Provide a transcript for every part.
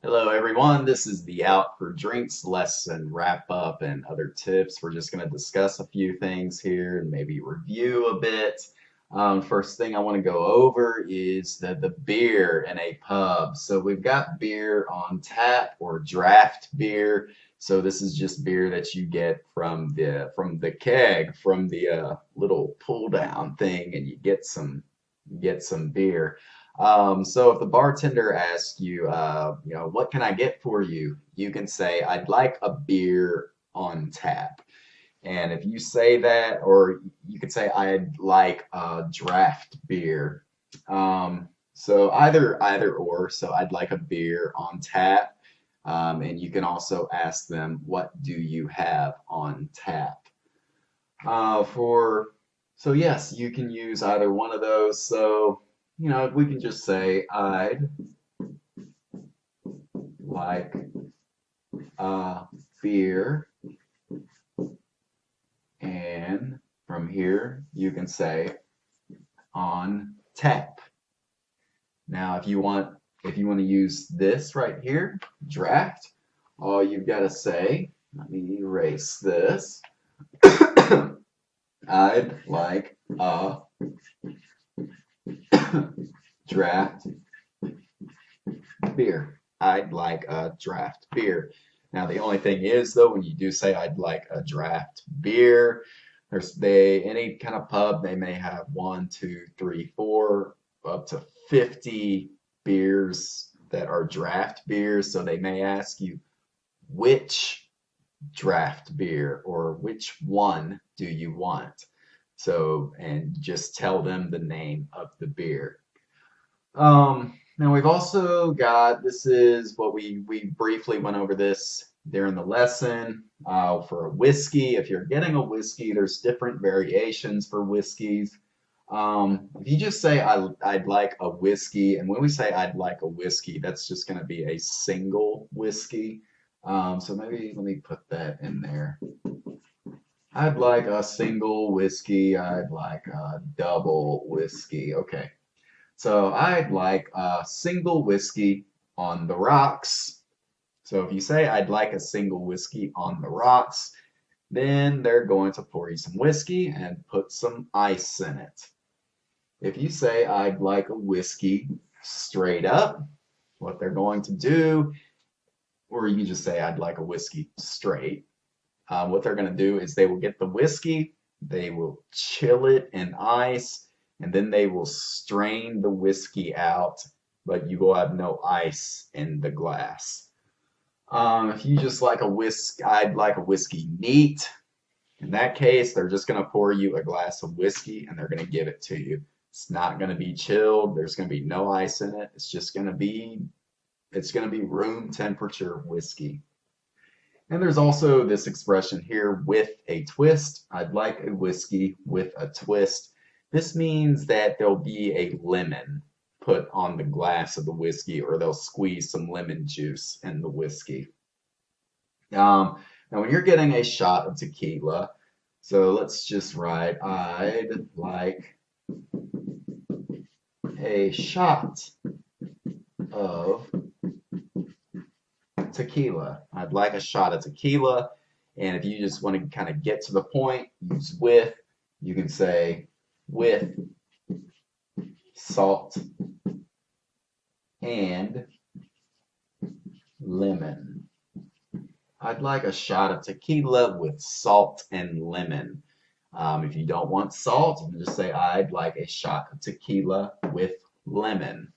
Hello everyone, this is the Out for Drinks lesson wrap up and other tips. We're just going to discuss a few things here and maybe review a bit. First thing I want to go over is the beer in a pub. So we've got beer on tap or draft beer. So this is just beer that you get from the keg, from the little pull down thing, and you get some beer. So if the bartender asks you, what can I get for you? You can say, I'd like a beer on tap. And if you say that, or you could say, I'd like a draft beer. So either or. So I'd like a beer on tap. And you can also ask them, what do you have on tap? For so yes, you can use either one of those. So we can just say I'd like a beer, and from here you can say on tap. Now, if you want to use this right here, draft, all you've got to say, let me erase this. I'd like a draft beer. I'd like a draft beer. Now, the only thing is, though, when you do say I'd like a draft beer, any kind of pub, they may have one, two, three, four, up to 50 beers that are draft beers. So they may ask you which draft beer or which one do you want. So, and just tell them the name of the beer. Now we've also got, this is what we briefly went over this during the lesson, for a whiskey. If you're getting a whiskey, there's different variations for whiskeys. If you just say I'd like a whiskey, and when we say I'd like a whiskey, that's just going to be a single whiskey. So maybe let me put that in there. I'd like a single whiskey. I'd like a double whiskey. Okay. So I'd like a single whiskey on the rocks. So if you say I'd like a single whiskey on the rocks, then they're going to pour you some whiskey and put some ice in it. If you say I'd like a whiskey straight up, what they're going to do, or you can just say I'd like a whiskey straight. What they're going to do is they will get the whiskey, they will chill it in ice, and then they will strain the whiskey out, but you will have no ice in the glass. If you just like I'd like a whiskey neat. In that case, they're just going to pour you a glass of whiskey and they're going to give it to you. It's not going to be chilled. There's going to be no ice in it. It's going to be room temperature whiskey. And there's also this expression here, with a twist. I'd like a whiskey with a twist. This means that there'll be a lemon put on the glass of the whiskey, or they'll squeeze some lemon juice in the whiskey. Now, when you're getting a shot of tequila, so let's just write, I'd like a shot of tequila. I'd like a shot of tequila. And if you just want to kind of get to the point, use with. You can say with salt and lemon. I'd like a shot of tequila with salt and lemon. If you don't want salt, you can just say I'd like a shot of tequila with lemon.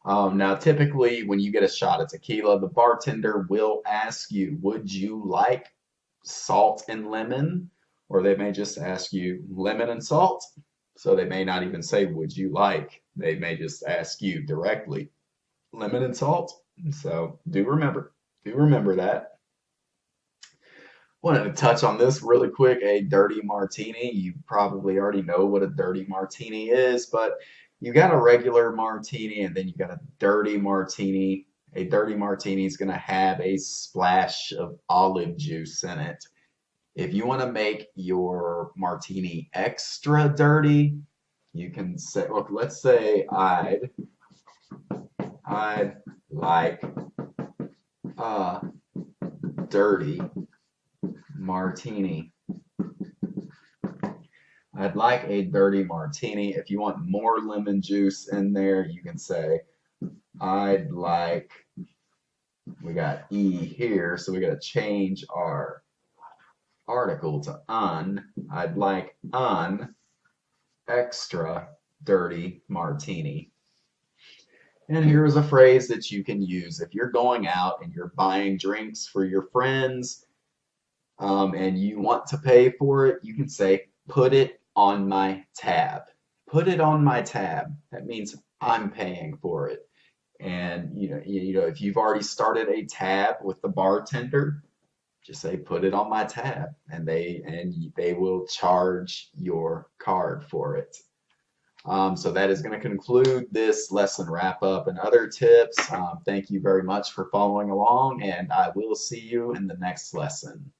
Now, typically, when you get a shot of tequila, the bartender will ask you, would you like salt and lemon? Or they may just ask you lemon and salt. So they may not even say, would you like? They may just ask you directly, lemon and salt. So do remember that. Wanted to touch on this really quick, a dirty martini. You probably already know what a dirty martini is, but you got a regular martini and then you got a dirty martini. A dirty martini is going to have a splash of olive juice in it. If you want to make your martini extra dirty, you can say, look, let's say I'd like a dirty martini. I'd like a dirty martini. If you want more lemon juice in there, you can say, I'd like, we got E here, so we got to change our article to un. I'd like an extra dirty martini. And here's a phrase that you can use if you're going out and you're buying drinks for your friends, and you want to pay for it, you can say, put it on my tab. Put it on my tab. That means I'm paying for it. And if you've already started a tab with the bartender, just say put it on my tab, and they will charge your card for it. So that is going to conclude this lesson wrap up and other tips. Thank you very much for following along, and I will see you in the next lesson.